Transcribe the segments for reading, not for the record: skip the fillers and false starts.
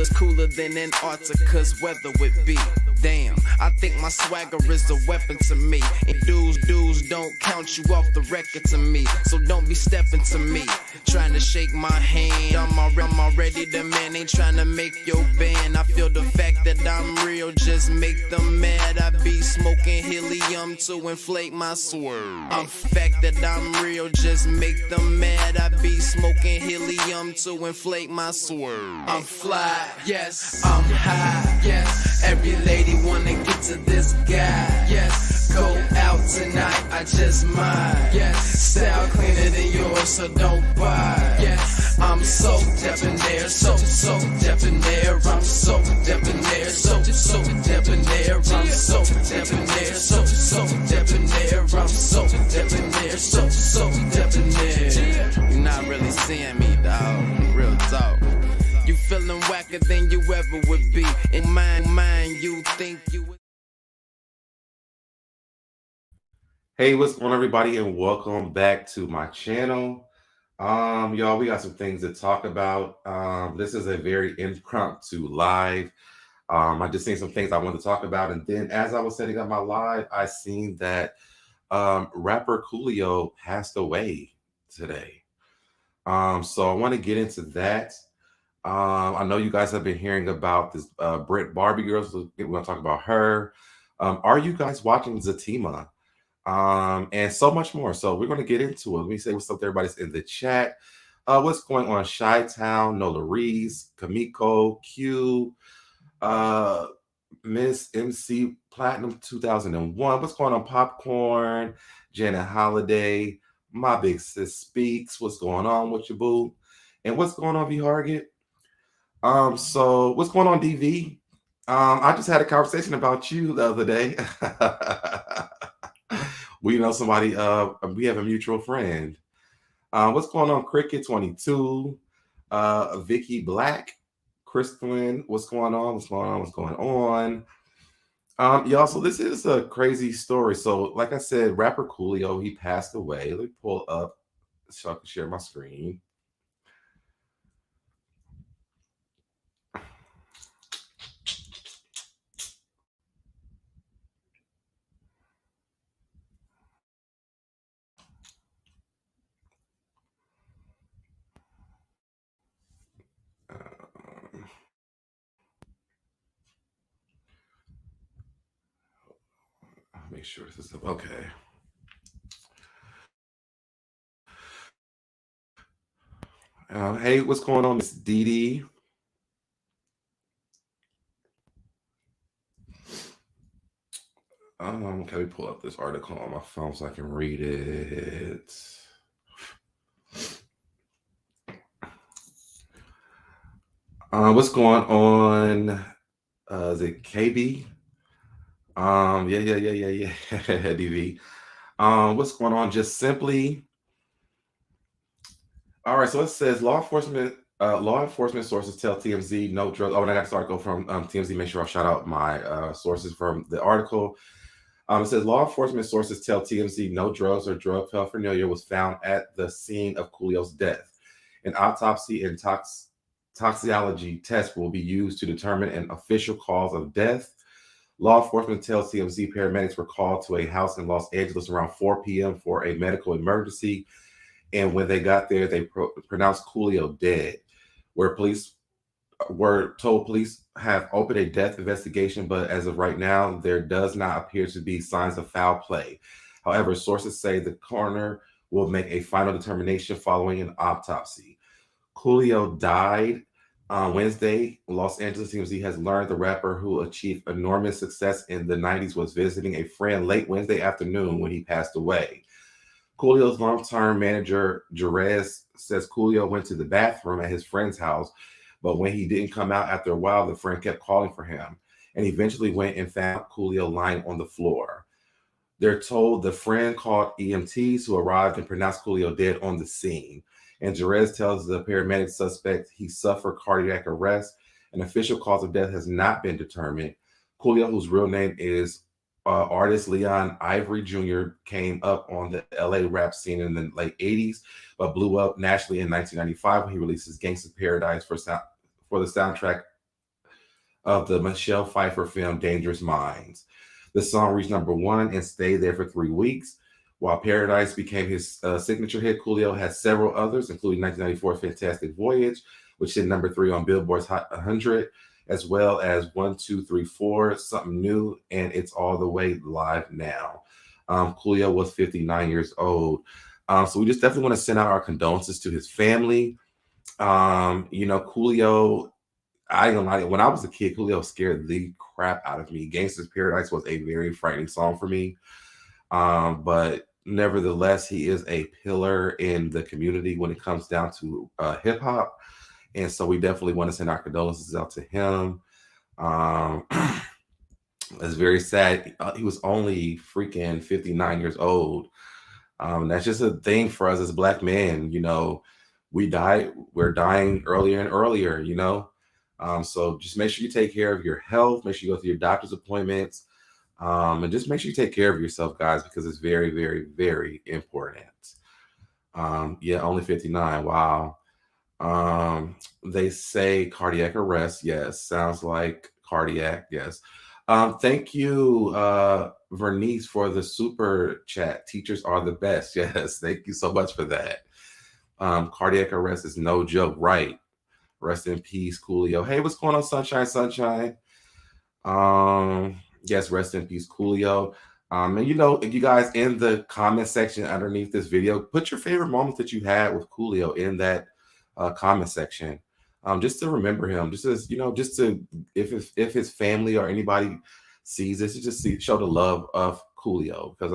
cooler than Antarctica's weather would be. Damn, I think my swagger is a weapon to me. And dudes don't count you off the record to me. So don't be stepping to me, trying to shake my hand. I'm already the man, ain't trying to make your band. I feel the fact that I'm real, just make them mad. I be smoking helium to inflate my swerve. I'm fact that I'm real, just make them mad. I be smoking helium to inflate my swerve. I'm fly, yes, I'm high, yes. Every lady wanna get to this guy, yes. Go out tonight, I just might, yes. Style cleaner than yours, so don't buy, yes. I'm so debonair, so debonair. I'm so debonair, so debonair. I'm so debonair, so debonair. I'm so debonair, so debonair. You're not really seeing me, dog. Real talk. You feeling whacker than you ever would be. In mind, you think you would. Hey, what's going on, everybody, and welcome back to my channel. Y'all, we got some things to talk about. This is a very impromptu live. I just seen some things I wanted to talk about, and then as I was setting up my live, I seen that rapper Coolio passed away today. So I want to get into that. I know you guys have been hearing about this BRITT BARBIE girl, so we're going to talk about her. Are you guys watching Zatima? And so much more. So we're going to get into it. Let me say what's up to everybody's in the chat. What's going on? Chi-Town, Nola Reese, Kamiko, Q, Miss MC Platinum 2001. What's going on? Popcorn, Janet Holiday, My Big Sis Speaks. What's going on with your boo? And what's going on, V Hargett? So what's going on, DV? I just had a conversation about you the other day. We know somebody, we have a mutual friend. What's going on, Cricket 22, Vicky Black, Crystalline, what's going on? What's going on? What's going on? Y'all, so this is a crazy story. So like I said, rapper Coolio, he passed away. Let me pull up so I can share my screen. Make sure this is up. Okay. Hey, what's going on, Miss Dee Dee? Can we pull up this article on my phone so I can read it? What's going on? Is it KB? Yeah, DV. What's going on? Just simply. All right, so it says law enforcement sources tell TMZ no drugs. Oh, and I got to article from TMZ. Make sure I shout out my sources from the article. It says law enforcement sources tell TMZ no drugs or drug paraphernalia was found at the scene of Coolio's death. An autopsy and toxicology test will be used to determine an official cause of death. Law enforcement tells TMZ paramedics were called to a house in Los Angeles around 4 p.m. for a medical emergency. And when they got there, they pronounced Coolio dead, where police were told police have opened a death investigation, but as of right now, there does not appear to be signs of foul play. However, sources say the coroner will make a final determination following an autopsy. Coolio died on Wednesday. Los Angeles TMZ has learned the rapper, who achieved enormous success in the 90s, was visiting a friend late Wednesday afternoon when he passed away. Coolio's long-term manager, Jerez, says Coolio went to the bathroom at his friend's house, but when he didn't come out after a while, the friend kept calling for him and eventually went and found Coolio lying on the floor. They're told the friend called EMTs, who arrived and pronounced Coolio dead on the scene. And Jerez tells the paramedic suspect he suffered cardiac arrest. An official cause of death has not been determined. Coolio, whose real name is artist Leon Ivory Jr., came up on the LA rap scene in the late 80s, but blew up nationally in 1995 when he released his Gangsta's Paradise for the soundtrack of the Michelle Pfeiffer film Dangerous Minds. The song reached #1 and stayed there for 3 weeks. While Paradise became his signature hit, Coolio has several others, including 1994's Fantastic Voyage, which hit #3 on Billboard's Hot 100, as well as 1, 2, 3, 4, Something New, and It's All the Way Live Now. Coolio was 59 years old. So we just definitely want to send out our condolences to his family. Coolio, I ain't gonna lie, when I was a kid, Coolio scared the crap out of me. Gangsta's Paradise was a very frightening song for me. But nevertheless, he is a pillar in the community when it comes down to hip hop. And so we definitely want to send our condolences out to him. It's very sad. He was only freaking 59 years old. That's just a thing for us as Black men. We're dying earlier and earlier, so just make sure you take care of your health, make sure you go to your doctor's appointments, and just make sure you take care of yourself, guys, because it's very, very, very important. Only 59. Wow. They say cardiac arrest. Yes, sounds like cardiac. Yes. Thank you, Vernice, for the super chat. Teachers are the best. Yes, thank you so much for that. Cardiac arrest is no joke, right? Rest in peace, Coolio. Hey, what's going on, Sunshine? Yes, rest in peace, Coolio. And if you guys in the comment section underneath this video, put your favorite moments that you had with Coolio in that comment section. Just to remember him, just to if his family or anybody sees this, just show the love of Coolio, because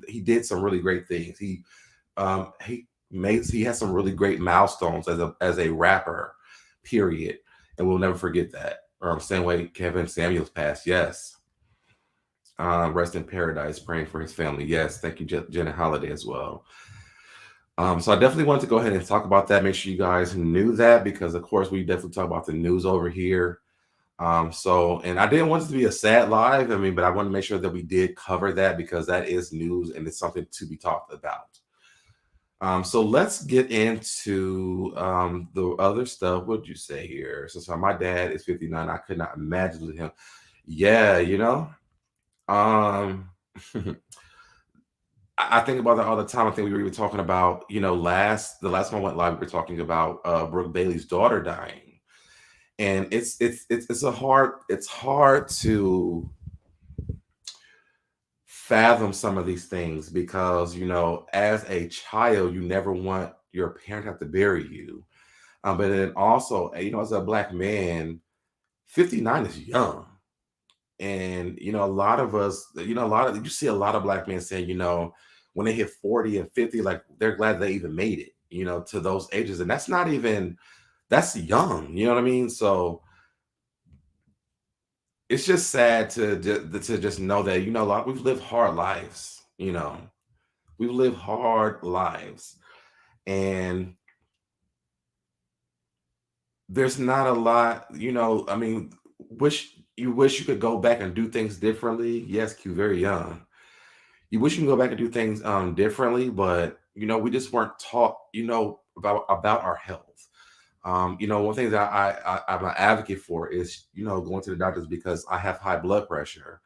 he did some really great things. He has some really great milestones as a rapper, period, and we'll never forget that. Same way Kevin Samuels passed. Yes. Rest in paradise, praying for his family. Yes, thank you, Jenna Holiday, as well. So I definitely wanted to go ahead and talk about that. Make sure you guys knew that, because of course we definitely talk about the news over here. And I didn't want it to be a sad live. but I want to make sure that we did cover that, because that is news and it's something to be talked about. So let's get into the other stuff. What did you say here? So my dad is 59. I could not imagine with him. Yeah, I think about that all the time. I think we were even talking about, the last time I went live, we were talking about Brooke Bailey's daughter dying, and it's hard to fathom some of these things, because as a child, you never want your parent to have to bury you, but then also, as a Black man, 59 is young. And a lot of us, you see a lot of Black men saying, when they hit 40 and 50, like they're glad they even made it, to those ages. And that's young, you know what I mean? So it's just sad to just know that, we've lived hard lives, we've lived hard lives, and there's not a lot, wish you could go back and do things differently. Yes, Q, very young. You wish you can go back and do things differently, but we just weren't taught, about our health. One thing that I'm an advocate for is, going to the doctors, because I have high blood pressure,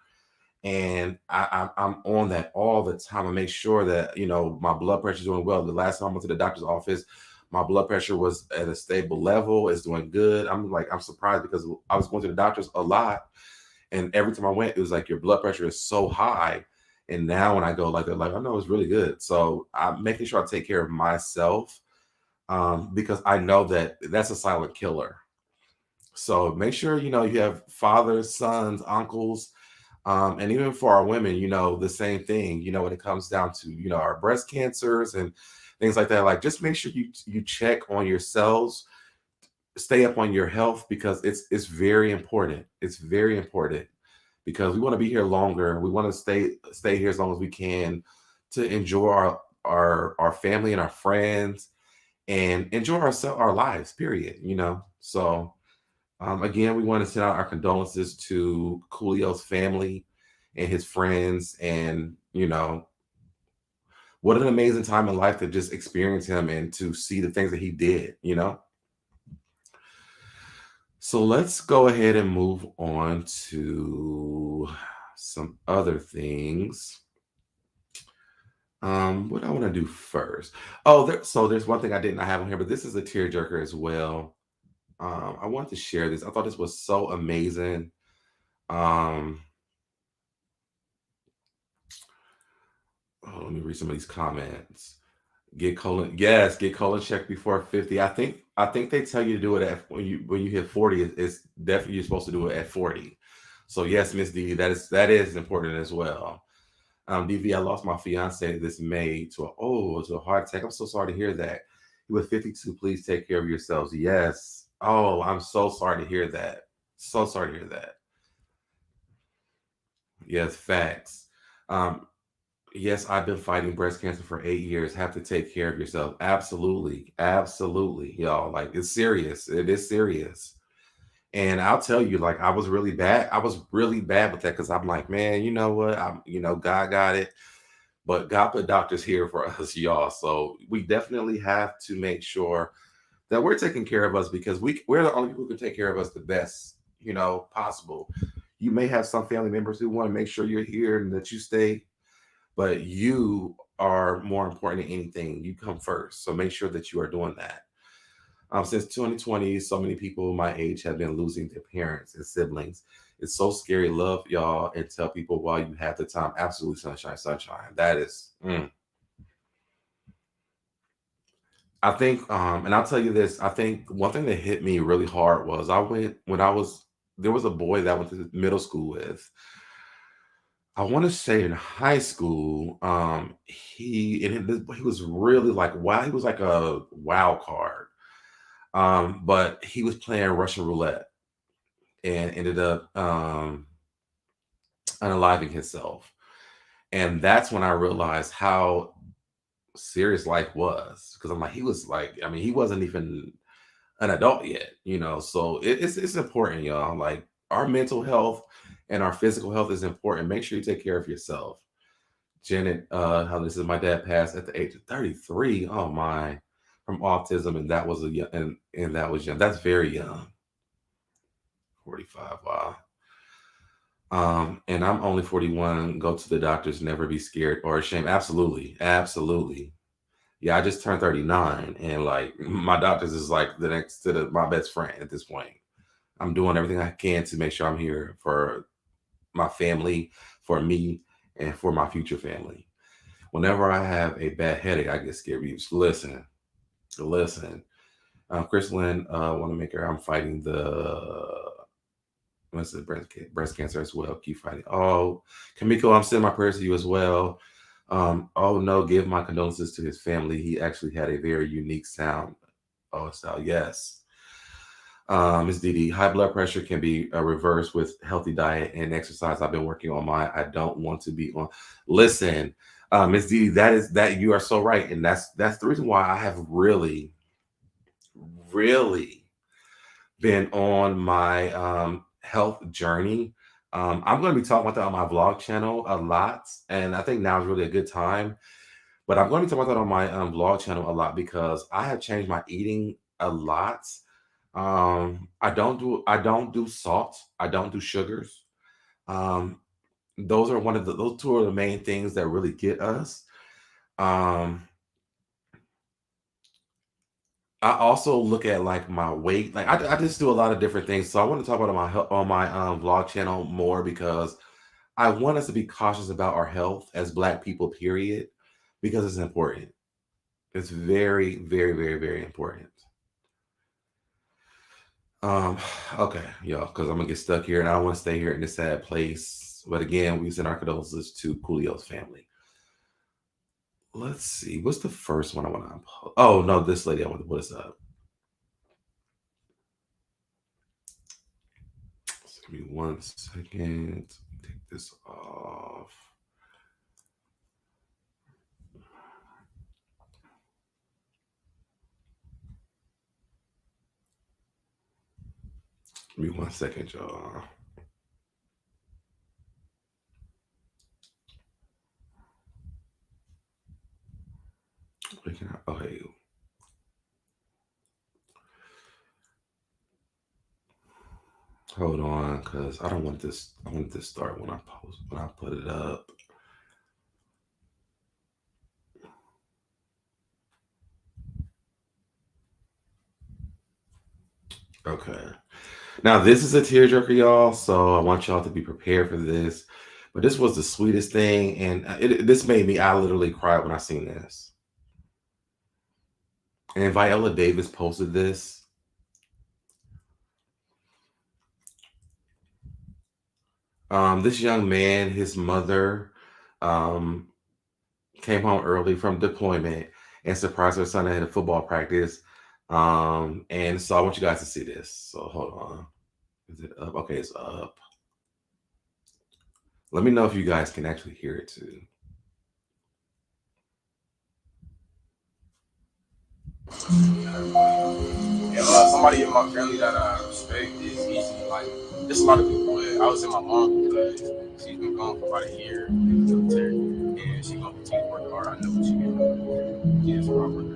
and I'm on that all the time. I make sure that my blood pressure is doing well. The last time I went to the doctor's office, my blood pressure was at a stable level. It's doing good. I'm surprised, because I was going to the doctors a lot, and every time I went, it was like, your blood pressure is so high. And now when I go, they're like, I know it's really good. So I'm making sure I take care of myself, because I know that that's a silent killer. So make sure, you have fathers, sons, uncles, and even for our women, the same thing, when it comes down to, our breast cancers and things like that. Like, just make sure you check on yourselves, stay up on your health, because it's very important. It's very important, because we want to be here longer. We want to stay here as long as we can, to enjoy our family and our friends, and enjoy our lives, period. So again, we want to send out our condolences to Coolio's family and his friends, and what an amazing time in life to just experience him and to see the things that he did. So let's go ahead and move on to some other things. What I want to do first. Oh, so there's one thing I did not have on here, but this is a tearjerker as well. I want to share this. I thought this was so amazing. Um, let me read some of these comments. Get colon check before 50. I think they tell you to do it at when you hit 40. It's definitely you're supposed to do it at 40. So yes, Miss D, that is important as well. DV, I lost my fiance this May to a heart attack. I'm so sorry to hear that. He was 52. Please take care of yourselves. Yes. Oh, I'm so sorry to hear that. So sorry to hear that. Yes, facts. Um, yes, I've been fighting breast cancer for 8 years. Have to take care of yourself. Absolutely. Absolutely. Y'all, like it's serious. It is serious. And I'll tell you, like, I was really bad. I was really bad with that because I'm like, man, you know what? God got it. But God put doctors here for us, y'all. So we definitely have to make sure that we're taking care of us because we're the only people who can take care of us the best, possible. You may have some family members who want to make sure you're here and that you stay, but you are more important than anything. You come first. So make sure that you are doing that. Since 2020, so many people my age have been losing their parents and siblings. It's so scary. Love y'all and tell people while you have the time. Absolutely, sunshine, sunshine. That is. I think, and I'll tell you this. I think one thing that hit me really hard was I went when I was there was a boy that I went to middle school with. I want to say in high school, he was really like wow. He was like a wild card. But he was playing Russian roulette and ended up unaliving himself. And that's when I realized how serious life was. Because I'm like, he was like, I mean, he wasn't even an adult yet. So it's important, y'all. Like our mental health and our physical health is important. Make sure you take care of yourself. Janet, how this is my dad passed at the age of 33. Oh my, from autism, and that was a young, and that was young. That's very young. 45. Wow. And I'm only 41. Go to the doctors, never be scared or ashamed. Absolutely. Absolutely. Yeah, I just turned 39 and like my doctors is like the next to my best friend at this point. I'm doing everything I can to make sure I'm here for my family, for me, and for my future family. Whenever I have a bad headache, I get scared. Listen, listen. Chris Lynn, want to make her. I'm fighting the what's it, breast cancer as well. Keep fighting. Oh, Kamiko, I'm sending my prayers to you as well. Oh no, give my condolences to his family. He actually had a very unique sound. Oh, so yes. Ms. Didi, high blood pressure can be reversed with healthy diet and exercise. I've been working on mine. I don't want to be on. Listen, Ms. Didi, that you are so right, and that's the reason why I have really, really been on my health journey. I'm going to be talking about that on my vlog channel a lot, and I think now is really a good time. But I'm going to be talking about that on my vlog channel a lot because I have changed my eating a lot. I don't do salt. I don't do sugars. Um, those two are the main things that really get us. Um, I also look at like my weight. Like I just do a lot of different things. So I want to talk about it on my vlog channel more because I want us to be cautious about our health as Black people. Period, because it's important. It's very, very, very, very important. Um, okay, y'all, because I'm gonna get stuck here and I don't want to stay here in this sad place. But again, we send our condolences to Coolio's family. Let's see, what's the first one I want to? Oh no, this lady I want to put us up. Give me 1 second. Take this off. Give me 1 second, y'all. Okay. Hold on, because I don't want this. I want this to start when I put it up. Okay. Now this is a tearjerker, y'all. So I want y'all to be prepared for this. But this was the sweetest thing, and this made me. I literally cried when I seen this. And Viola Davis posted this. This young man, his mother, um, came home early from deployment and surprised her son at a football practice. And so I want you guys to see this. So hold on. Is it up? Okay, it's up. Let me know if you guys can actually hear it too. And somebody in my family that I respect is easy. Like, there's a lot of people. I was in my mom because she's been gone for about a year in the military, and she's gonna continue to work hard. I know what she can do. She is a hard worker.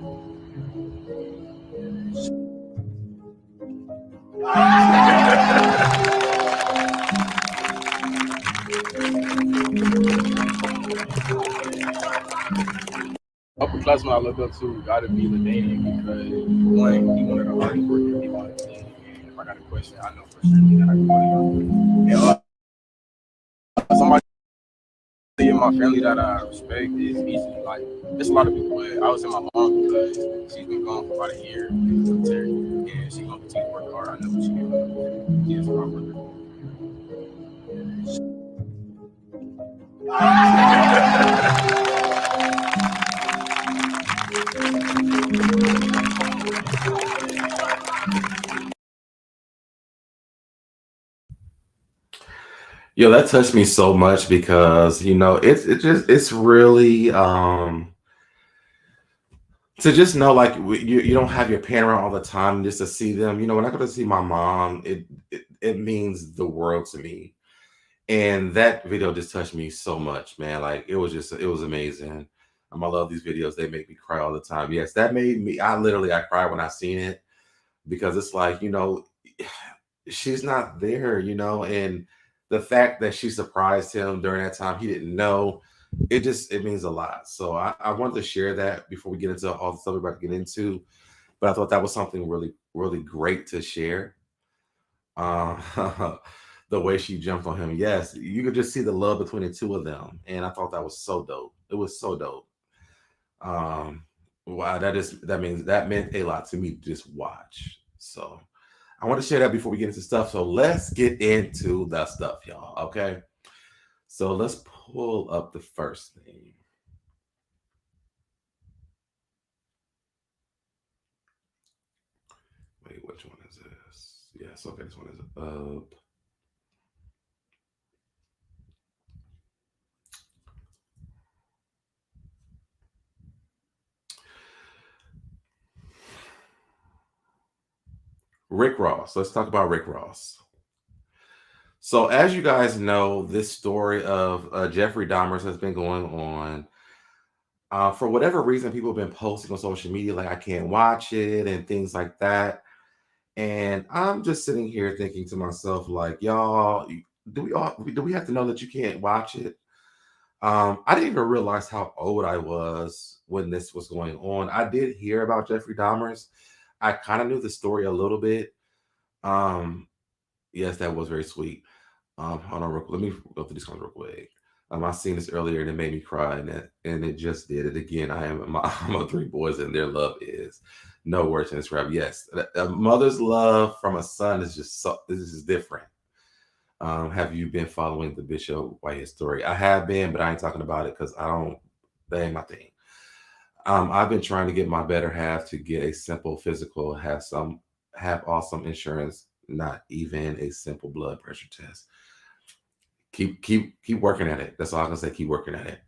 Upperclassmen I look up to gotta be Ladanian because one, he wanted a hard worker, he wanted to, and if I got a question, I know for sure that I can go to. And somebody in my family that I respect is easy. Like, there's a lot of people. I was in my mom because she's been gone for about a year in the military, and she's gonna continue to work hard. I know what she can do. She is a hard worker. Yo, that touched me so much because it's really to just know like you don't have your parent around all the time just to see them. When I go to see my mom, it means the world to me. And that video just touched me so much, man. Like it was amazing. I love these videos. They make me cry all the time. Yes, that made me. I cried when I seen it because it's like she's not there, and the fact that she surprised him during that time he didn't know. It means a lot. So I wanted to share that before we get into all the stuff we're about to get into. But I thought that was something really, really great to share. Uh, the way she jumped on him. Yes, you could just see the love between the two of them. And I thought that was so dope. It was so dope. Wow, that meant a lot to me to just watch. So I want to share that before we get into stuff. So let's get into the stuff, y'all. Okay. So let's pull up the first thing. Wait, which one is this? Yes, okay, this one is up. Rick Ross. Let's talk about Rick Ross. So, as you guys know, this story of Jeffrey Dahmer has been going on. For whatever reason, people have been posting on social media like I can't watch it and things like that. And I'm just sitting here thinking to myself, like, y'all, do we have to know that you can't watch it? I didn't even realize how old I was when this was going on. I did hear about Jeffrey Dahmer's. I kind of knew the story a little bit. Yes, that was very sweet. Hold on, let me go through these ones real quick. I seen this earlier and it made me cry, and it just did it again. I'm a three boys, and their love is no words to describe. Yes, a mother's love from a son is just this is different. Have you been following the Bishop Whitehead story? I have been, but I ain't talking about it because that ain't my thing. I've been trying to get my better half to get a simple physical, have awesome insurance, not even a simple blood pressure test. Keep working at it. That's all I can say. Keep working at it.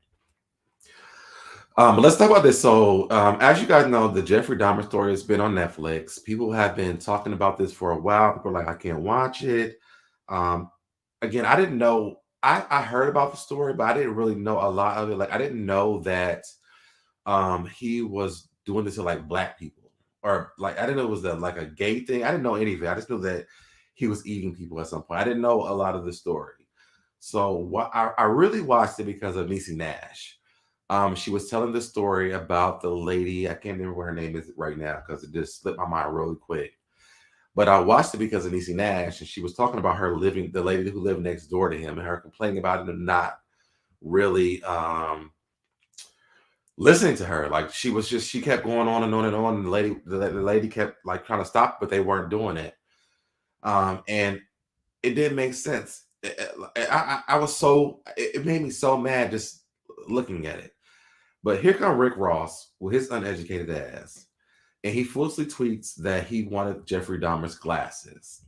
But let's talk about this. So, as you guys know, the Jeffrey Dahmer story has been on Netflix. People have been talking about this for a while. People are like, I can't watch it. Again, I didn't know. I heard about the story, but I didn't really know a lot of it. Like, I didn't know that he was doing this to like black people, or like I didn't know it was like a gay thing. I didn't know anything. I just knew that he was eating people at some point. I didn't know a lot of the story. So what I really watched it because of Niecy Nash. She was telling the story about the lady. I can't remember what her name is right now because it just slipped my mind really quick. But I watched it because of Niecy Nash, and she was talking about her living, the lady who lived next door to him, and her complaining about it and not really listening to her. Like she kept going on and on and on. And the lady kept like trying to stop, but they weren't doing it. And it didn't make sense. I was so, it made me so mad just looking at it. But here come Rick Ross with his uneducated ass, and he foolishly tweets that he wanted Jeffrey Dahmer's glasses.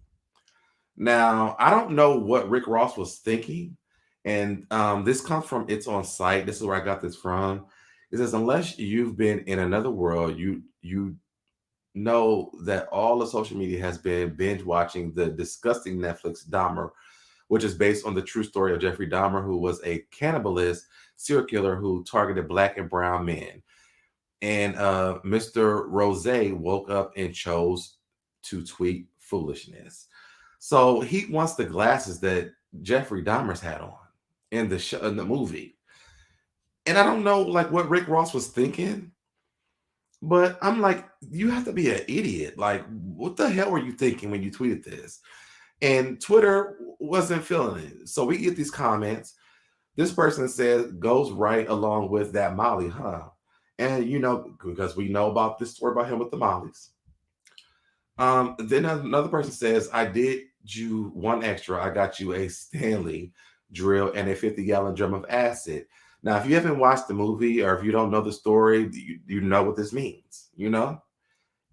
Now, I don't know what Rick Ross was thinking, and this comes from It's On Site. This is where I got this from. It says, unless you've been in another world, you know that all of social media has been binge watching the disgusting Netflix Dahmer, which is based on the true story of Jeffrey Dahmer, who was a cannibalist serial killer who targeted Black and brown men. And Mr. Rose woke up and chose to tweet foolishness. So he wants the glasses that Jeffrey Dahmer's had on in the show, in the movie. And I don't know like what Rick Ross was thinking, but I'm like, you have to be an idiot. Like, what the hell were you thinking when you tweeted this? And Twitter wasn't feeling it. So we get these comments. This person says, goes right along with that Molly, huh? And you know, because we know about this story about him with the Mollies. Then another person says, I did you one extra. I got you a Stanley drill and a 50-gallon drum of acid. Now, if you haven't watched the movie or if you don't know the story, you know what this means. You know,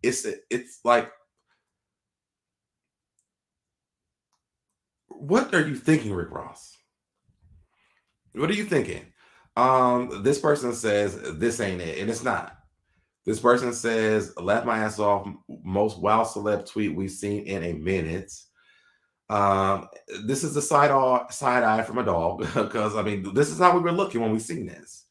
it's like, what are you thinking, Rick Ross? What are you thinking? This person says this ain't it, and it's not. This person says, laugh my ass off, most wild celeb tweet we've seen in a minute. This is the side eye from a dog, because I mean, this is how we were looking when we seen this.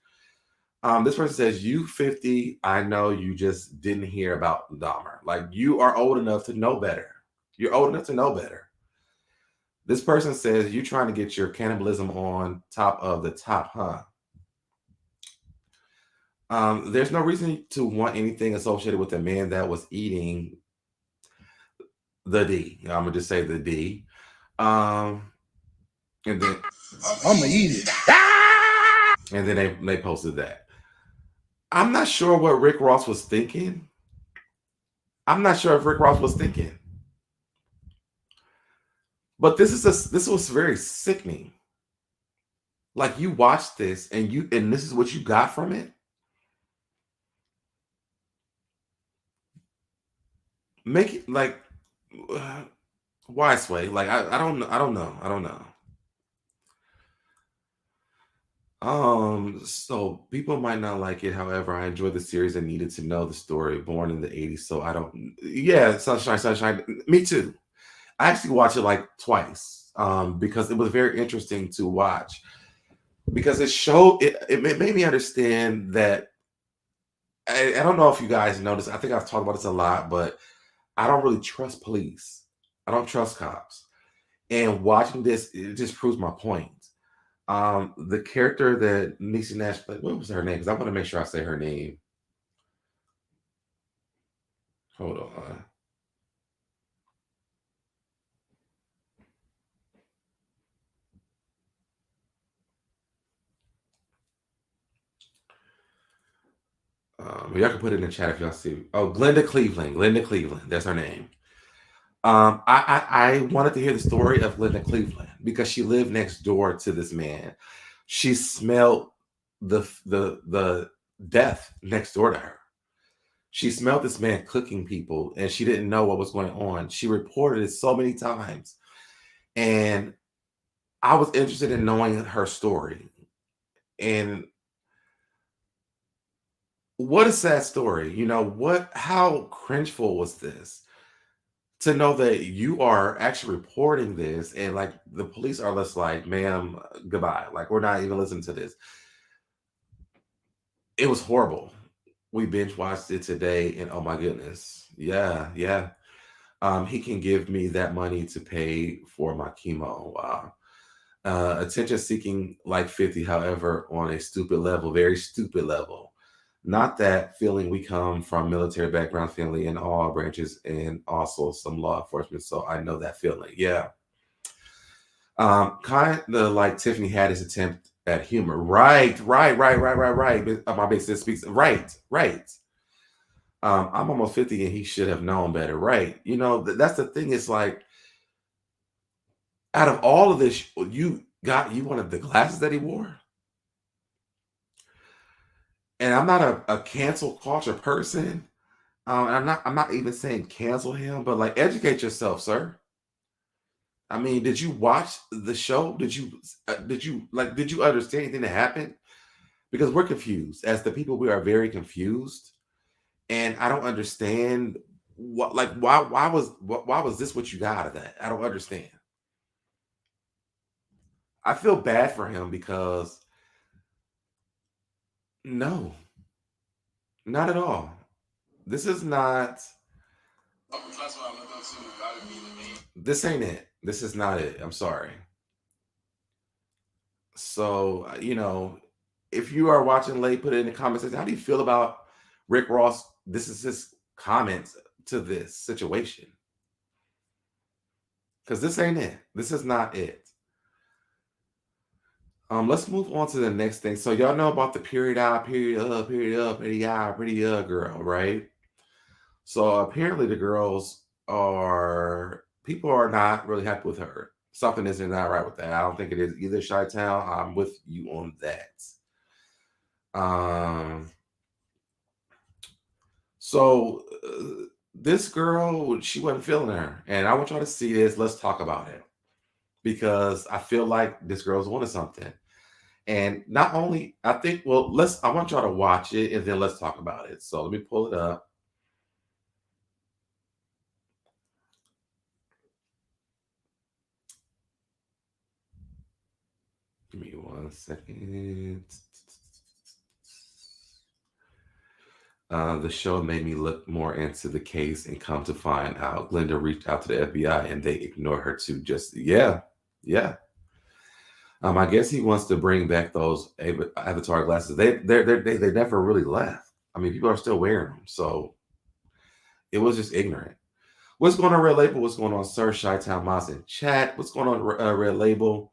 This person says, you 50, I know you just didn't hear about Dahmer. Like, you are old enough to know better. You're old enough to know better. This person says, you trying to get your cannibalism on top of the top, huh? There's no reason to want anything associated with a man that was eating the D. I'm gonna just say the D. And then I'm gonna eat it. And then they posted that. I'm not sure what Rick Ross was thinking. I'm not sure if Rick Ross was thinking. But this was very sickening. Like, you watched this and this is what you got from it. Make it like why Sway? Like, I don't know. So people might not like it. However, I enjoyed the series and needed to know the story. Born in the 80s, so I don't. Yeah, Sunshine. Me too. I actually watched it like twice because it was very interesting to watch. Because it made me understand that I don't know if you guys noticed. I think I've talked about this a lot, but I don't really trust police. I don't trust cops. And watching this, it just proves my point. The character that Niecy Nash played, what was her name? Because I want to make sure I say her name. Hold on. Y'all can put it in the chat if y'all see. Oh, Glenda Cleveland. Glenda Cleveland. That's her name. I wanted to hear the story of Glenda Cleveland because she lived next door to this man. She smelled the death next door to her. She smelled this man cooking people, and she didn't know what was going on. She reported it so many times, and I was interested in knowing her story. And what a sad story. You know, how cringeful was this? To know that you are actually reporting this and like the police are just like, ma'am, goodbye. Like, we're not even listening to this. It was horrible. We binge watched it today and oh my goodness. Yeah. he can give me that money to pay for my chemo. Wow. Attention seeking like 50, however, on a stupid level, very stupid level. Not that feeling, we come from military background family in all branches and also some law enforcement. So I know that feeling. Yeah. Kind of like Tiffany had his attempt at humor. Right. My big sis speaks. Right. I'm almost 50 and he should have known better. Right. You know, that's the thing. It's like, out of all of this, you wanted the glasses that he wore. And I'm not a cancel culture person. And I'm not even saying cancel him, but like, educate yourself, sir. I mean, did you watch the show? Did you understand anything that happened? Because we're confused. As the people, we are very confused. And I don't understand why was this what you got out of that? I don't understand. I feel bad for him because no, not at all. This is not. This ain't it. This is not it. I'm sorry. So, if you are watching late, put it in the comments section. How do you feel about Rick Ross? This is his comments to this situation. Because this ain't it. This is not it. Let's move on to the next thing. So y'all know about the period girl, right? So apparently people are not really happy with her. Something isn't not right with that. I don't think it is either, Chi-Town. I'm with you on that. So this girl, she wasn't feeling her. And I want y'all to see this. Let's talk about it. Because I feel like this girl's wanted something. And not only, I want y'all to watch it and then let's talk about it. So let me pull it up. Give me 1 second. The show made me look more into the case and come to find out Glenda reached out to the FBI and they ignored her too. Yeah. I guess he wants to bring back those avatar glasses. They never really left. I mean, people are still wearing them. So it was just ignorant. What's going on, Red Label? What's going on, Sir? Chi-Town Moss in chat. What's going on, Red Label?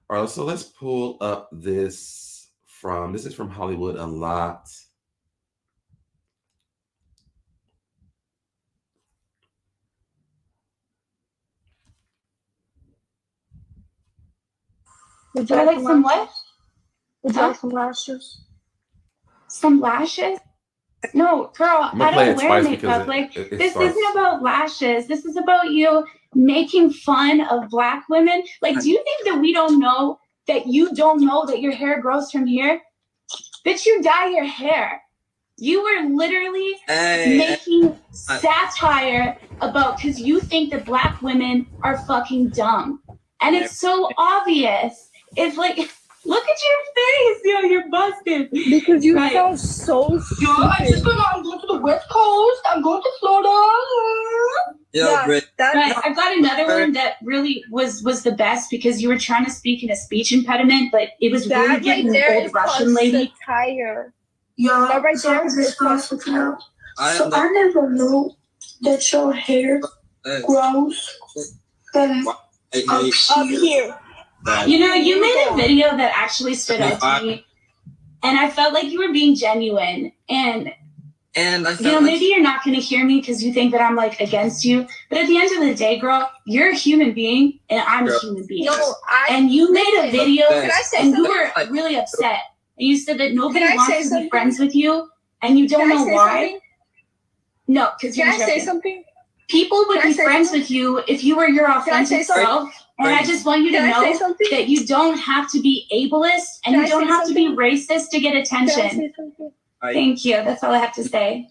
All right, so let's pull up this is from Hollywood Unlocked. Would you like some what? Would you like some lashes? Some lashes? No, girl, I don't wear makeup. This isn't about lashes. This is about you making fun of Black women. Like, do you think that we don't know that you don't know that your hair grows from here? Bitch, you dye your hair. You were literally making satire about because you think that Black women are fucking dumb. And it's so obvious. It's like, look at your face, yo, you're busted. Because you sound so stupid. Yo, I'm going to the West Coast. I'm going to Florida. I got another one that really was the best because you were trying to speak in a speech impediment, but it was really getting the old Russian lady. Satire. Yeah, that right there is satire. So I never knew that your hair grows up here. You know, you made a video that actually stood out to me, and I felt like you were being genuine. And I felt maybe you're not going to hear me because you think that I'm like against you. But at the end of the day, girl, you're a human being, and I'm a human being. And you made a video, and you were really upset. And you said that nobody wants to be friends with you, and you don't know why. No, because you're joking. Can I say something? People would be friends with you if you were your authentic self. And I just want you to know that you don't have to be ableist and you don't have to be racist to get attention. Thank you. That's all I have to say.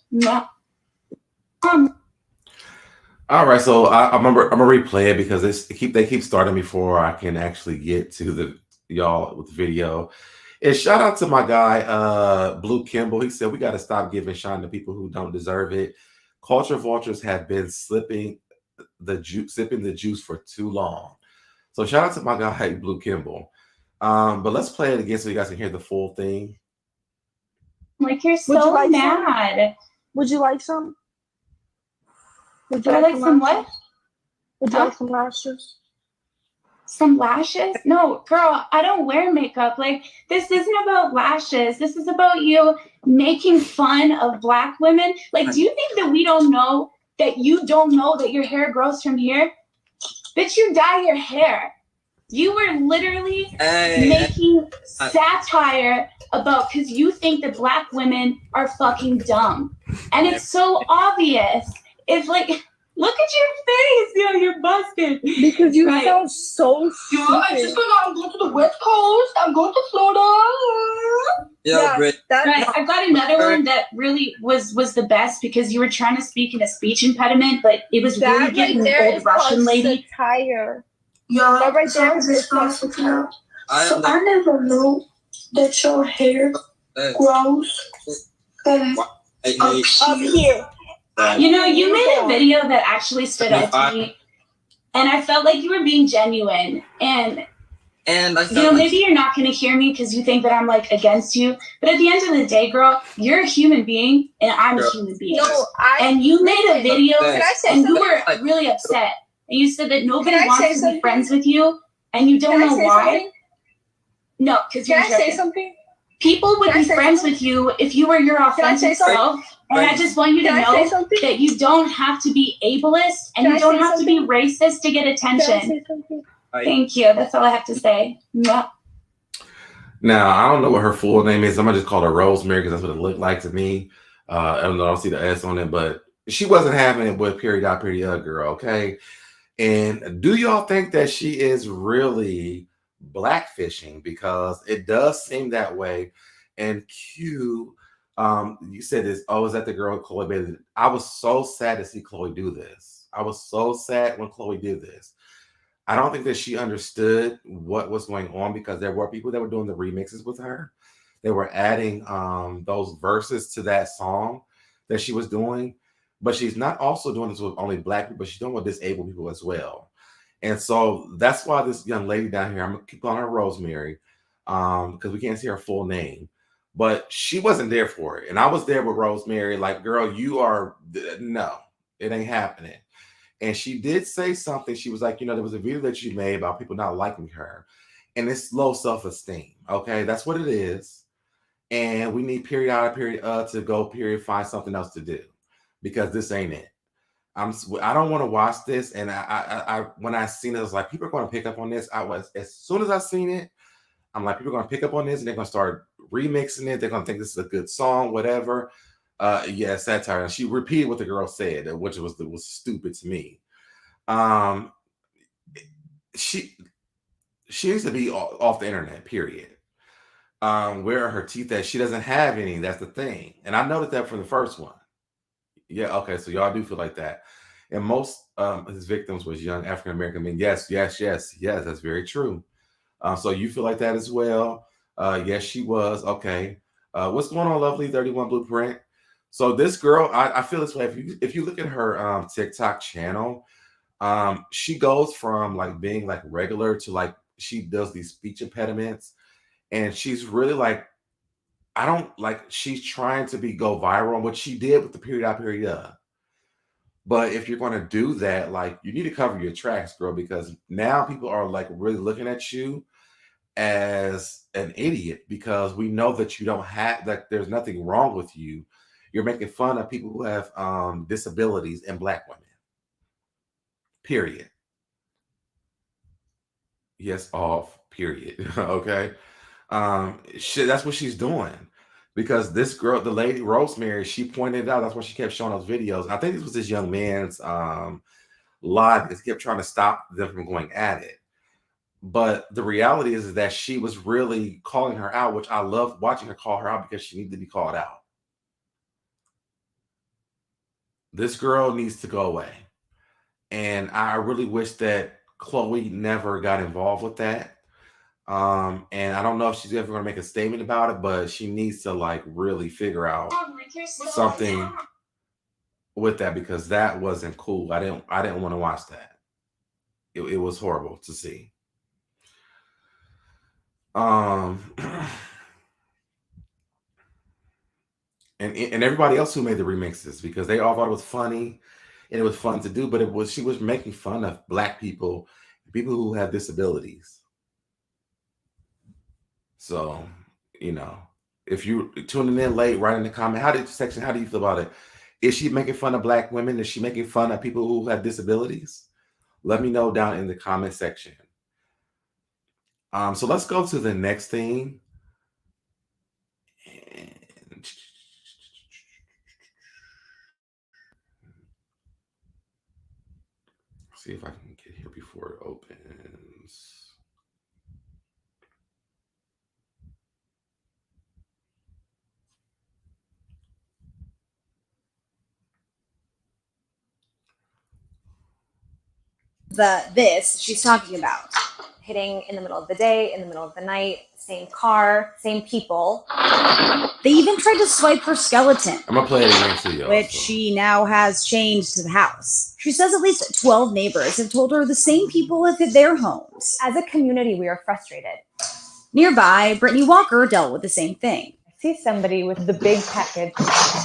All right, so I'm gonna replay it because they keep starting before I can actually get to y'all with the video. And shout out to my guy Blue Kimball. He said we got to stop giving shine to people who don't deserve it. Culture vultures have been slipping sipping the juice for too long. So shout out to my guy Blue Kimball. But let's play it again so you guys can hear the full thing. Like, you're so mad. Would you like some? Would you like some what? Would you like some lashes? Some lashes? No, girl, I don't wear makeup. Like, this isn't about lashes. This is about you making fun of Black women. Like, do you think that we don't know that you don't know that your hair grows from here? Bitch, you dye your hair. You were literally making satire about, because you think that Black women are fucking dumb. And it's so obvious. It's like, look at your face. Yo, you're busted. Because you sound so stupid. I just forgot I'm going to the West Coast. I'm going to Florida. Yeah, Britt. Right. I got another one that really was the best, because you were trying to speak in a speech impediment, but it was really getting the old Russian lady. Satire. Yeah, that right there is satire. So I never knew that your hair grows up here. You know, you made a video that actually stood out to me, and I felt like you were being genuine. And I felt maybe you're not going to hear me because you think that I'm like against you, but at the end of the day, girl, you're a human being and I'm a human being. No, and you made a video and you were really upset. And you said that nobody wants to be friends with you, and you don't know why. Something? No, because you're Can I say something? People would be friends with you if you were your authentic self. And I just want you to know that you don't have to be ableist, and you don't have to be racist to get attention. Thank you. That's all I have to say. Yeah. Now, I don't know what her full name is. I'm going to just call her Rosemary because that's what it looked like to me. I don't see the S on it, but she wasn't having it with period girl, okay? And do y'all think that she is really blackfishing? Because it does seem that way. And Q, you said this, oh, is that the girl Chloe Bailey? I was so sad to see Chloe do this. I was so sad when Chloe did this. I don't think that she understood what was going on, because there were people that were doing the remixes with her. They were adding those verses to that song that she was doing. But she's not also doing this with only Black people. She's doing it with disabled people as well. And so that's why this young lady down here, I'm going to keep calling her Rosemary, because we can't see her full name. But she wasn't there for it. And I was there with Rosemary, like, girl, you are, no, it ain't happening. And she did say something. She was like, you know, there was a video that you made about people not liking her. And it's low self-esteem. Okay, that's what it is. And we need to go find something else to do, because this ain't it. I don't want to watch this. And I when I seen it, I was like, people are going to pick up on this. As soon as I seen it, I'm like, people are going to pick up on this and they're going to start remixing it. They're going to think this is a good song, whatever. Yeah, satire. And she repeated what the girl said, which was stupid to me. She needs to be off the internet, period. Where are her teeth at? She doesn't have any. That's the thing. And I noticed that from the first one. Yeah, okay, so y'all do feel like that. And most his victims was young African-American men. Yes, that's very true. So you feel like that as well? Yes, she was. Okay. What's going on, Lovely 31 Blueprint? So this girl, I feel this way. If you look at her TikTok channel, she goes from like being like regular to like she does these speech impediments, and she's really like, I don't like, she's trying to go viral, what she did with the period. But if you're going to do that, like, you need to cover your tracks, girl, because now people are like really looking at you as an idiot, because we know that you don't have, that there's nothing wrong with you. You're making fun of people who have disabilities and Black women. Period. Yes, off, period. Okay. That's what she's doing, because this girl, the lady Rosemary, she pointed out, that's why she kept showing those videos. I think this was this young man's live, because he kept trying to stop them from going at it. But the reality is that she was really calling her out, which I love watching her call her out, because she needed to be called out. This girl needs to go away. And I really wish that Chloe never got involved with that. And I don't know if she's ever going to make a statement about it, but she needs to like really figure out something. with that because that wasn't cool. I didn't want to watch that. It was horrible to see. And everybody else who made the remixes, because they all thought it was funny and it was fun to do, but she was making fun of Black people, people who have disabilities. So, if you tuning in late, write in the comment, how do you feel about it? Is she making fun of Black women? Is she making fun of people who have disabilities? Let me know down in the comment section. So let's go to the next thing. And see if I can get here before it opens. This she's talking about. Hitting in the middle of the day, in the middle of the night, same car, same people. They even tried to swipe her skeleton. I'm gonna play it again to you. Which she now has changed to the house. She says at least 12 neighbors have told her the same people have hit their homes. As a community, we are frustrated. Nearby, Brittany Walker dealt with the same thing. I see somebody with the big package.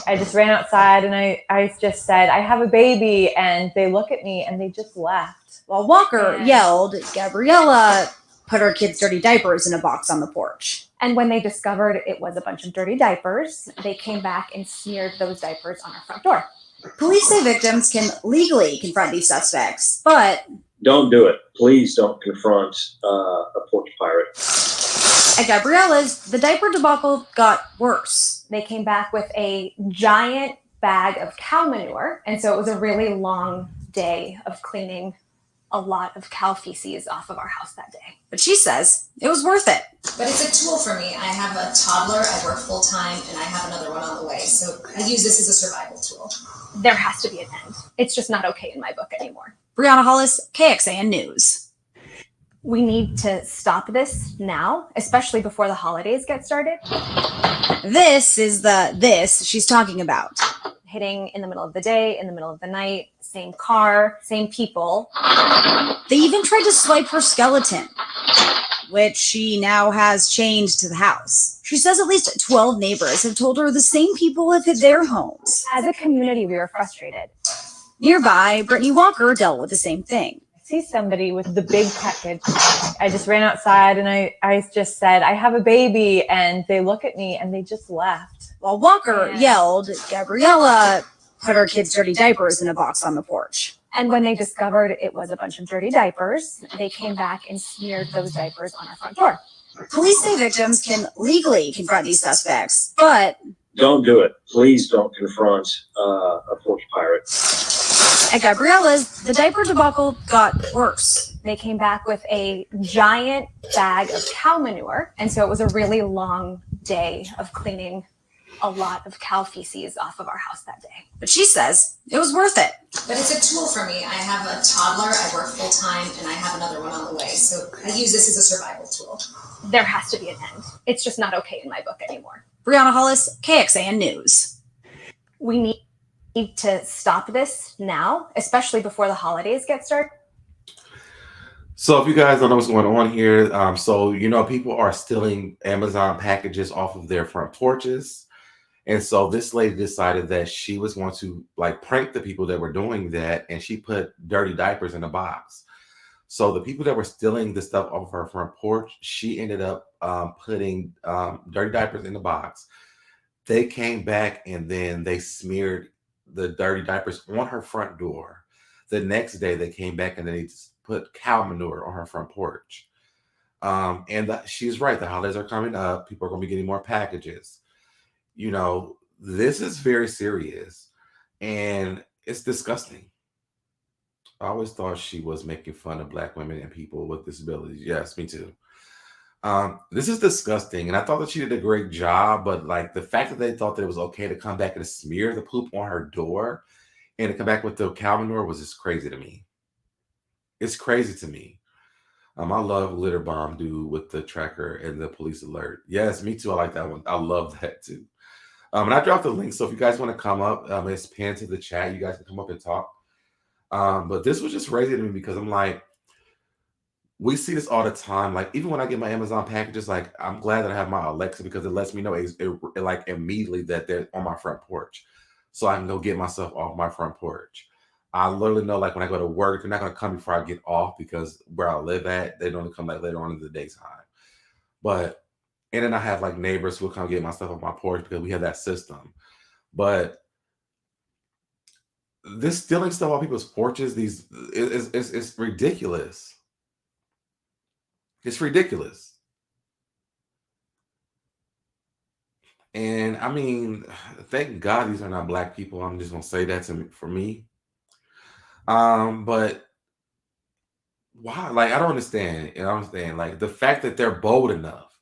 I just ran outside and I just said, I have a baby, and they look at me and they just laughed. While Walker yelled, Gabriella put her kids' dirty diapers in a box on the porch. And when they discovered it was a bunch of dirty diapers, they came back and smeared those diapers on our front door. Police say victims can legally confront these suspects, but don't do it. Please don't confront a porch pirate. At Gabriella's, the diaper debacle got worse. They came back with a giant bag of cow manure, and so it was a really long day of cleaning a lot of cow feces off of our house that day. But she says it was worth it. But it's a tool for me. I have a toddler, I work full time, and I have another one on the way. So I use this as a survival tool. There has to be an end. It's just not okay in my book anymore. Brianna Hollis, KXAN News. We need to stop this now, especially before the holidays get started. This is this she's talking about. Hitting in the middle of the day, in the middle of the night, same car, same people. They even tried to swipe her skeleton, which she now has changed to the house. She says at least 12 neighbors have told her the same people have hit their homes. As a community, we are frustrated. Nearby, Brittany Walker dealt with the same thing. I see somebody with the big package. I just ran outside and I just said, I have a baby, and they look at me and they just laughed. While Walker yelled, Gabriella put her kids' dirty diapers in a box on the porch. And when they discovered it was a bunch of dirty diapers, they came back and smeared those diapers on our front door. Police say victims can legally confront these suspects, but don't do it. Please don't confront a porch pirate. At Gabriella's, the diaper debacle got worse. They came back with a giant bag of cow manure, and so it was a really long day of cleaning a lot of cow feces off of our house that day. But she says it was worth it. But it's a tool for me. I have a toddler, I work full time, and I have another one on the way. So I use this as a survival tool. There has to be an end. It's just not okay in my book anymore. Brianna Hollis, KXAN News. We need to stop this now, especially before the holidays get started. So if you guys don't know what's going on here, people are stealing Amazon packages off of their front porches. And so this lady decided that she was going to prank the people that were doing that, and she put dirty diapers in a box. So the people that were stealing the stuff off her front porch, she ended up putting dirty diapers in the box. They came back and then they smeared the dirty diapers on her front door. The next day they came back and they put cow manure on her front porch. She's right. The holidays are coming up. People are going to be getting more packages. This is very serious and it's disgusting. I always thought she was making fun of Black women and people with disabilities. Yes, me too. This is disgusting. And I thought that she did a great job, but the fact that they thought that it was okay to come back and smear the poop on her door and to come back with the cow manure was just crazy to me. It's crazy to me. I love Litter Bomb Dude with the tracker and the police alert. Yes, me too. I like that one. I love that too. And I dropped the link, so if you guys want to come up, it's pinned to the chat. You guys can come up and talk. But this was just crazy to me because I'm like, we see this all the time. Like, even when I get my Amazon packages, like, I'm glad that I have my Alexa because it lets me know like immediately that they're on my front porch, so I can go get myself off my front porch. I literally know, like, when I go to work, they're not going to come before I get off because where I live at, they don't come like later on in the daytime. But and then I have like neighbors who will come get my stuff off my porch because we have that system. But this stealing stuff off people's porches, it's ridiculous. It's ridiculous. And I mean, thank God these are not Black people. I'm just gonna say that for me. But why? Like, I don't understand. I don't understand. Like, the fact that they're bold enough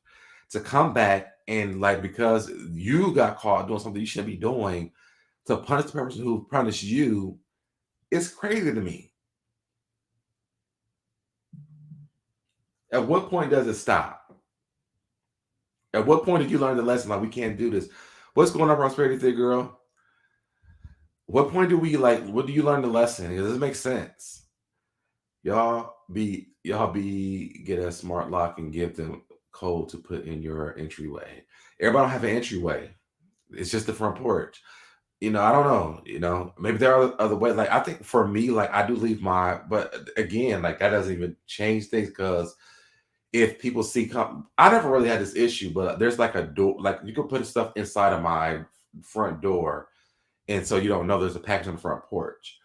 to come back and, like, because you got caught doing something you shouldn't be doing, to punish the person who punished you, is crazy to me. At what point does it stop? At what point did you learn the lesson? Like, we can't do this. What's going on, Prosperity Thing Girl? What point do we, like, what do you learn the lesson? Does it make sense? Y'all get a smart lock and give them code to put in your entryway. Everybody don't have an entryway. It's just the front porch. I don't know. Maybe there are other ways. Like, I think for me, like, I do leave but again, like, that doesn't even change things because if people see I never really had this issue, but there's like a door, like you can put stuff inside of my front door, and so you don't know there's a package on the front porch.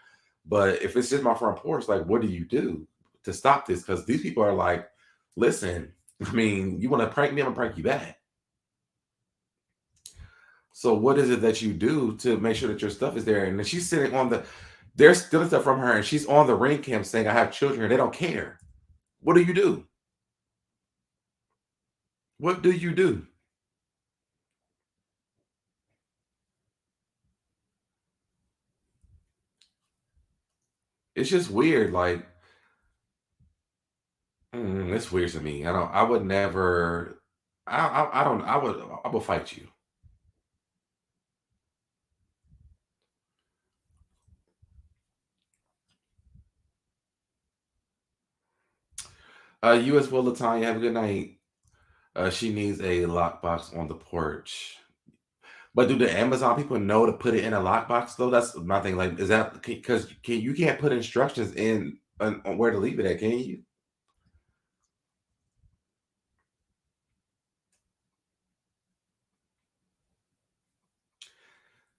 But if it's just my front porch, like, what do you do to stop this? Because these people are like, listen, I mean, you want to prank me, I'm gonna prank you back. So what is it that you do to make sure that your stuff is there? And then she's sitting they're stealing stuff from her, and she's on the ring cam saying, I have children, and they don't care. What do you do? What do you do? It's just weird. Like, it's weird to me. I would never, I would fight you. You as well, Latanya. Have a good night. She needs a lockbox on the porch. But do the Amazon people know to put it in a lockbox though? That's my thing. Like, is that because you can't put instructions in on where to leave it at? Can you?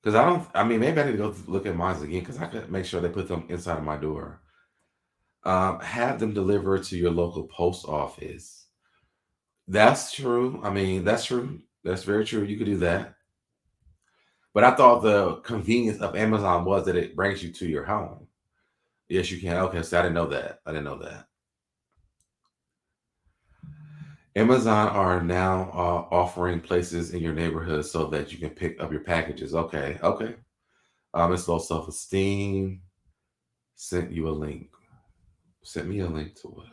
Because I mean, maybe I need to go look at mine again because I could make sure they put them inside of my door. Have them delivered to your local post office. That's true. I mean, that's true. That's very true. You could do that. But I thought the convenience of Amazon was that it brings you to your home. Yes, you can. Okay, so I didn't know that. Amazon are now offering places in your neighborhood so that you can pick up your packages. Okay. It's low self-esteem. Sent you a link. Sent me a link to what?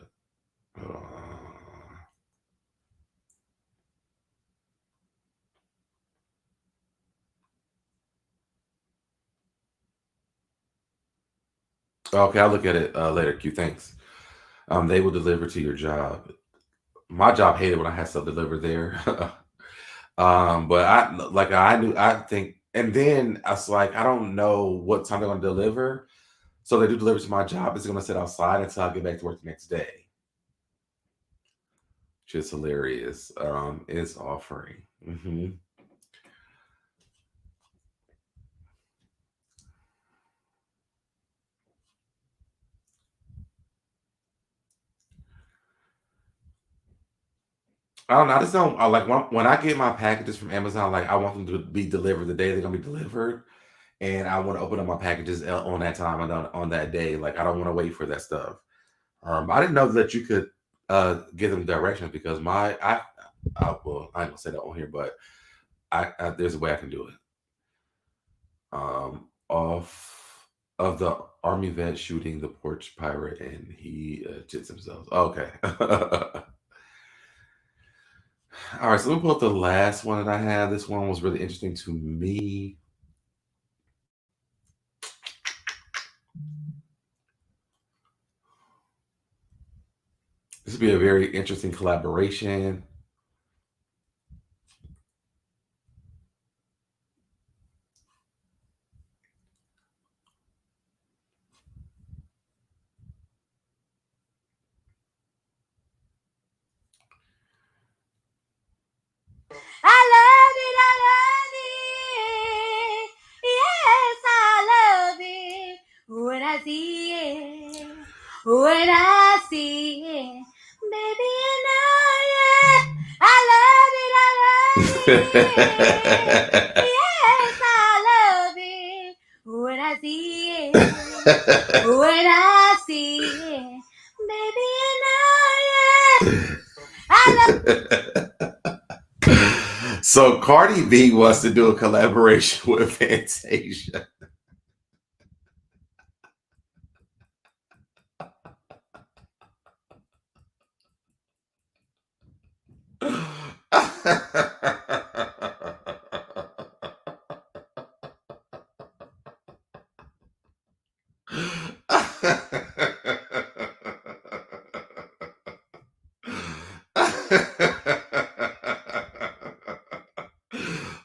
Okay, I'll look at it later. Q, thanks. They will deliver to your job. My job hated when I had stuff delivered there. But I think, and then I was like, I don't know what time they're going to deliver. So they do deliver to my job. It's going to sit outside until I get back to work the next day. Which is hilarious. Is offering. I don't know. I just don't like when I get my packages from Amazon, like I want them to be delivered the day they're gonna be delivered. And I want to open up my packages on that time and on that day. Like, I don't want to wait for that stuff. I didn't know that you could give them directions because well, I ain't gonna say that on here, but there's a way I can do it. Off of the army vet shooting the porch pirate and he jits himself. Okay. All All right, so let me pull up the last one that I had. This one was really interesting to me. This would be a very interesting collaboration. I love it, I love it. Yes, I love it. When I see it, when I see it, baby, you know, yeah. I love it, I love it. Yes, I love it. When I see it, when I see it, baby, you know, yeah. I love So Cardi B wants to do a collaboration with Fantasia.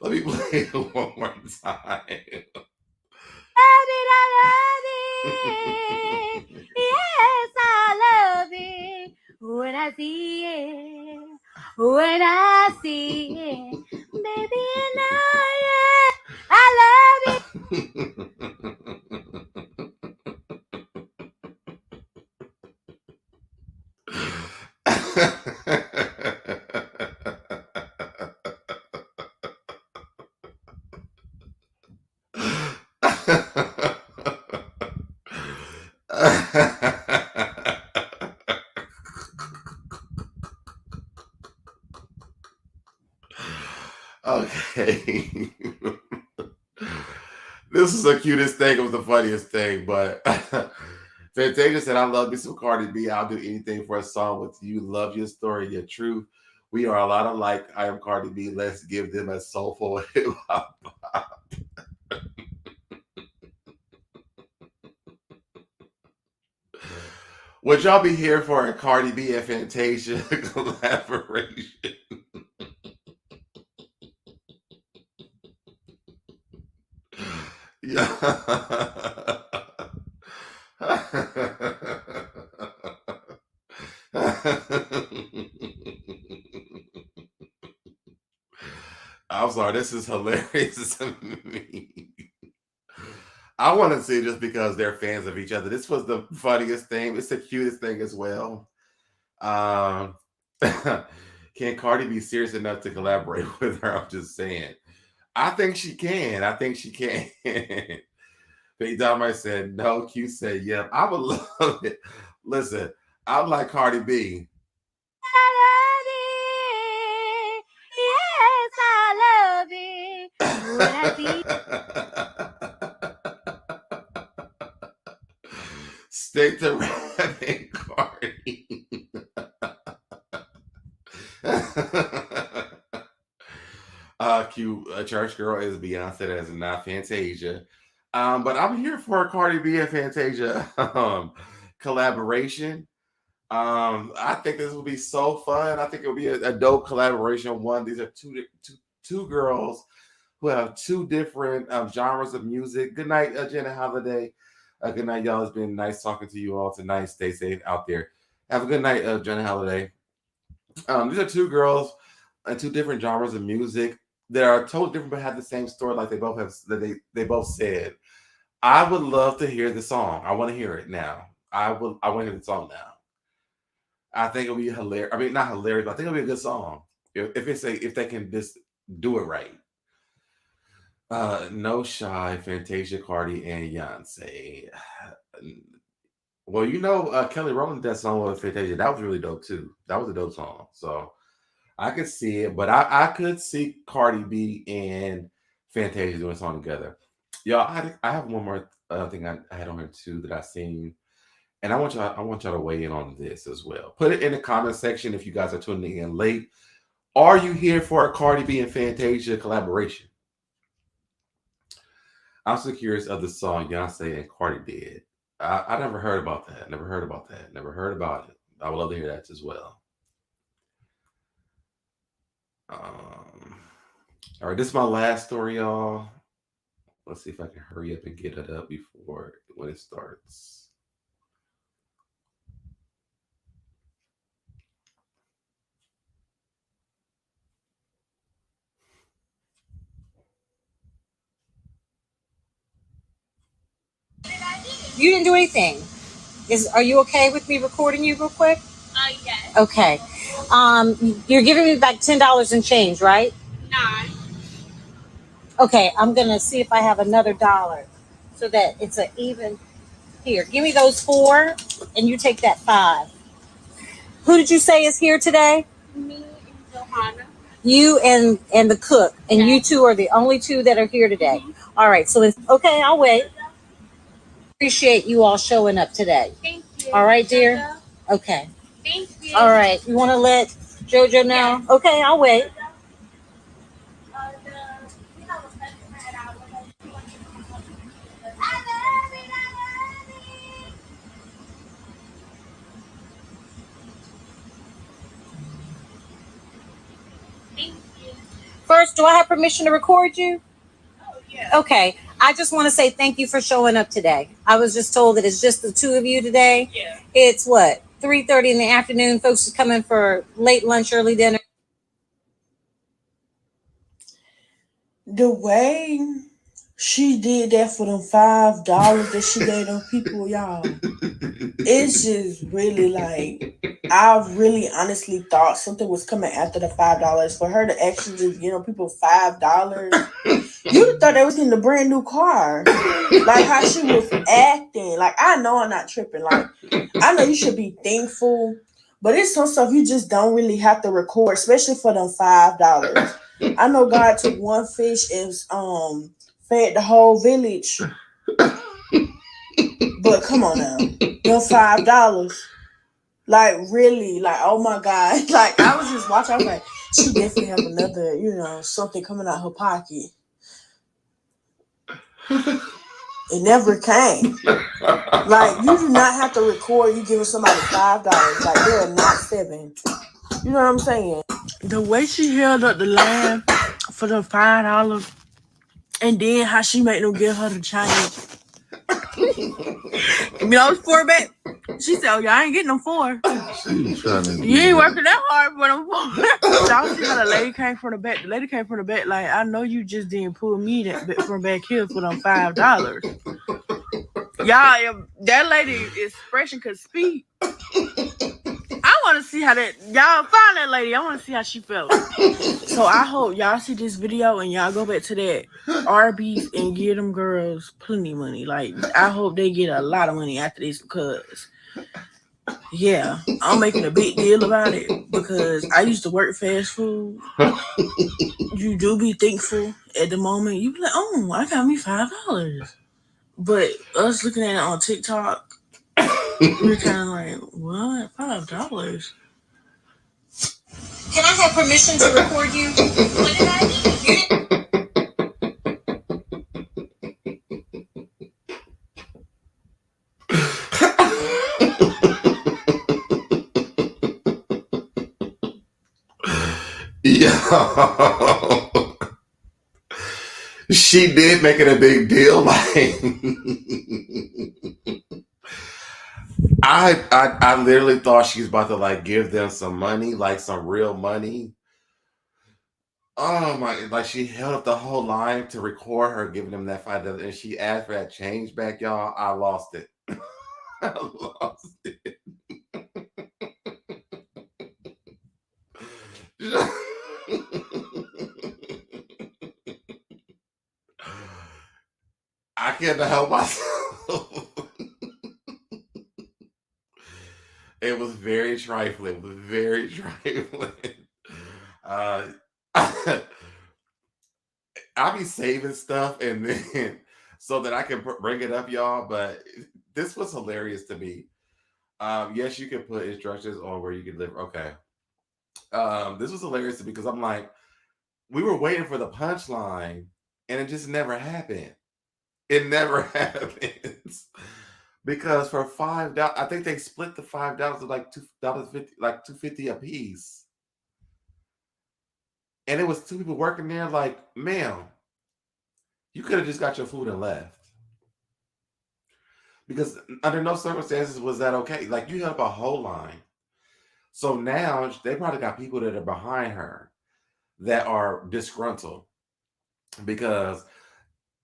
Let me play it one more time. I love it. Yes, I love it. When I see it, when I see it, baby, you know, yeah. I love it. Okay. This is the cutest thing. It was the funniest thing, but Fantasia said, I love me some Cardi B. I'll do anything for a song with you. Love your story, your truth. We are a lot alike. I am Cardi B. Let's give them a soulful hip hop. Would y'all be here for a Cardi B and Fantasia collaboration? Yeah. I'm sorry, this is hilarious to me. I want to see just because they're fans of each other. This was the funniest thing. It's the cutest thing as well. Can Cardi be serious enough to collaborate with her? I'm just saying. I think she can. I think she can. Big Dahmer said no. Q said yeah. I would love it. Listen, I'm like Cardi B. I love it. Yes, I love it. When I see Stick to rapping, Cardi. Q, church girl is Beyonce, that is not Fantasia. But I'm here for a Cardi B and Fantasia collaboration. I think this will be so fun. I think it'll be a dope collaboration. One, these are two girls who have two different genres of music. Good night, Jenna Holiday. Good night, y'all. It's been nice talking to you all tonight. Stay safe out there. Have a good night, Jenna Holiday. These are two girls and two different genres of music that are totally different but have the same story. Like they both have, that they both said. I would love to hear the song. I want to hear it now. I want to hear the song now. I think it'll be hilarious. I mean, not hilarious, but I think it'll be a good song if they can just do it right. No Shy, Fantasia, Cardi, and Beyonce. Well, Kelly Rowland did that song with Fantasia. That was really dope too. That was a dope song. So I could see it, but I could see Cardi B and Fantasia doing a song together. Y'all, I have one more thing I had on here too that I seen, and I want y'all to weigh in on this as well. Put it in the comment section if you guys are tuning in late. Are you here for a Cardi B and Fantasia collaboration? I'm so curious of the song Beyonce and Cardi did. I never heard about that. Never heard about that. Never heard about it. I would love to hear that as well. All right, this is my last story, y'all. Let's see if I can hurry up and get it up before when it starts. You didn't do anything. Are you okay with me recording you real quick? Yes. Okay. You're giving me back $10 and change, right? 9. Okay, I'm gonna see if I have another dollar so that it's an even. Here, give me those 4 and you take that 5. Who did you say is here today? Me and Johanna. You and the cook, and you two are the only 2 that are here today. Mm-hmm. All right, so it's okay. I'll wait. Appreciate you all showing up today. Thank you. All right, dear. Okay. Thank you. All right. You want to let JoJo know? Yes. Okay, I'll wait. First, do I have permission to record you? Oh, yeah. Okay. I just want to say thank you for showing up today. I was just told that it's just the 2 of you today. Yeah. It's what? 3:30 in the afternoon. Folks are coming for late lunch, early dinner. The way she did that for them $5 that she gave them people, y'all, it's just really like, I really honestly thought something was coming after the $5 for her to actually just give them people $5. You thought they was getting a brand new car. Like how she was acting. Like, I know I'm not tripping. Like, I know you should be thankful, but it's some stuff you just don't really have to record, especially for them $5. I know God took one fish and fed the whole village. But come on now. Them $5. Like, really, like, oh my God. Like, I was just watching, I was like, she definitely have another, something coming out her pocket. It never came. Like, you do not have to record you giving somebody $5. Like, they're not 7. You know what I'm saying? The way she held up the line for the $5 and then how she made them give her the change. It's 4 back. She said, oh, y'all ain't getting them 4. You ain't working that hard for them 4. Y'all see how the lady came from the back. The lady came from the back like, I know you just didn't pull me from back here for them $5. Y'all, that lady expression could speak. I want to see how that, y'all find that lady. I want to see how she felt. So I hope y'all see this video and y'all go back to that Arby's and give them girls plenty of money. Like, I hope they get a lot of money after this because, yeah, I'm making a big deal about it because I used to work fast food. You do be thankful at the moment. You be like, oh, I got me $5. But us looking at it on TikTok, we're kind of like, what? $5? Can I have permission to record you? What did I Yo, she did make it a big deal. Like, I literally thought she was about to like give them some money, like some real money. Oh my! Like, she held up the whole line to record her giving them that $5, and she asked for that change back, y'all. I lost it. I lost it. I can't help myself. It was very trifling. It was very trifling. I'll be saving stuff and then so that I can bring it up, y'all. But this was hilarious to me. Yes, you can put instructions on where you can live. Okay. This was hilarious because I'm like, we were waiting for the punchline, and it just never happened. It never happens. Because for $5, I think they split the $5 to like $2.50, like $2.50 a piece. And it was two people working there. Like, ma'am, you could have just got your food and left. Because under no circumstances was that okay. Like, you held up a whole line. So now they probably got people that are behind her that are disgruntled because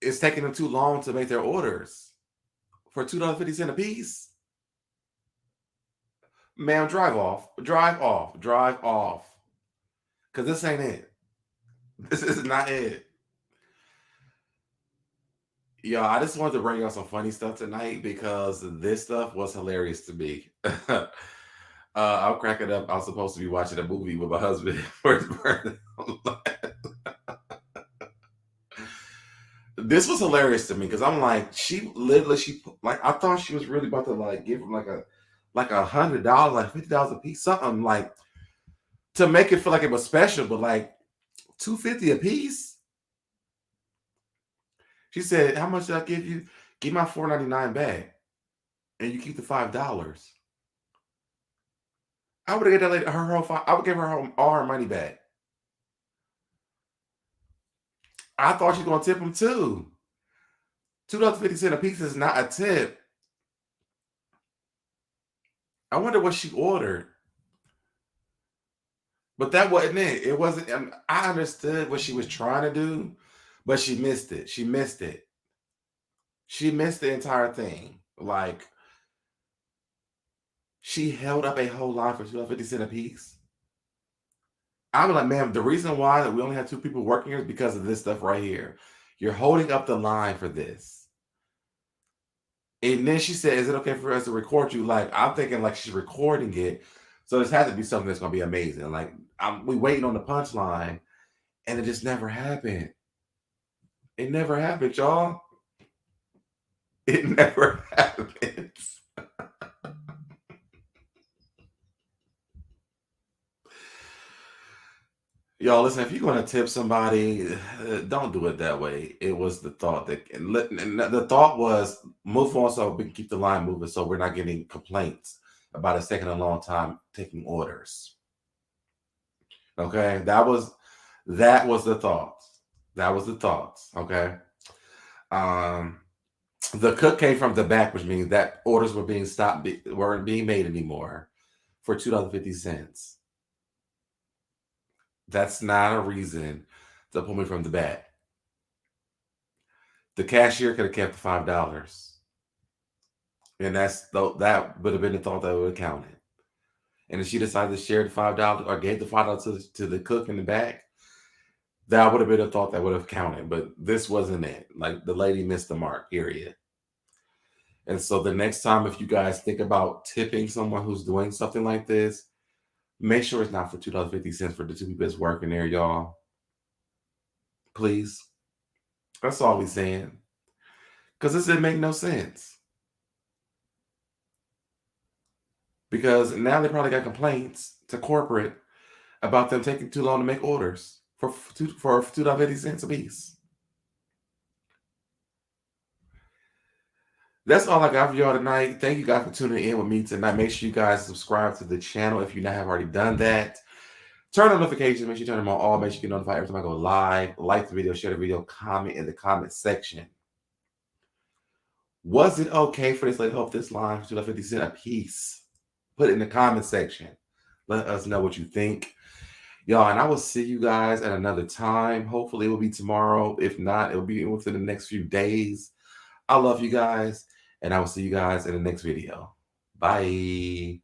it's taking them too long to make their orders for $2.50 a piece. Ma'am, drive off. Drive off. Drive off. Because this ain't it. This is not it. Y'all, I just wanted to bring y'all some funny stuff tonight because this stuff was hilarious to me. I'll crack it up. I was supposed to be watching a movie with my husband for his birthday. This was hilarious to me because I'm like, I thought she was really about to like give him like $100, like $50 a piece, something like to make it feel like it was special, but like $2.50 a piece. She said, "How much did I give you? Give my $4.99 back, and you keep the $5." I would have given that lady her whole I would give her all her money back. I thought she was gonna tip him too. $2.50 a piece is not a tip. I wonder what she ordered. But that wasn't it. It wasn't. I understood what she was trying to do, but she missed it. She missed it. She missed the entire thing. Like, she held up a whole line for $2.50 a piece. I'm like, ma'am, the reason why we only have 2 people working here is because of this stuff right here. You're holding up the line for this. And then she said, "Is it okay for us to record you?" Like, I'm thinking like she's recording it. So this has to be something that's going to be amazing. Like, we waiting on the punchline, and it just never happened. It never happened, y'all. It never happens. Y'all, listen, if you're going to tip somebody, don't do it that way. It was the thought and the thought was move on so we can keep the line moving so we're not getting complaints about it's taking a long time taking orders. Okay, that was the thoughts. That was the thoughts. Okay. The cook came from the back, which means that orders were being stopped, weren't being made anymore for $2.50. That's not a reason to pull me from the back. The cashier could have kept the $5. And that would have been the thought that would have counted. And if she decided to share the $5 or gave the $5 to the cook in the back, that would have been a thought that would have counted. But this wasn't it. Like, the lady missed the mark, period. And so the next time, if you guys think about tipping someone who's doing something like this, make sure it's not for $2.50 for the 2 people that's working there, y'all. Please. That's all we're saying. Because this didn't make no sense. Because now they probably got complaints to corporate about them taking too long to make orders for $2.50 a piece. That's all I got for y'all tonight. Thank you guys for tuning in with me tonight. Make sure you guys subscribe to the channel if you have already done that. Turn on notifications. Make sure you turn them on all. Make sure you get notified every time I go live. Like the video, share the video, comment in the comment section. Was it okay for this lady to hold this line for $2.50 a piece? Put it in the comment section. Let us know what you think. Y'all, and I will see you guys at another time. Hopefully it will be tomorrow. If not, it will be within the next few days. I love you guys, and I will see you guys in the next video. Bye.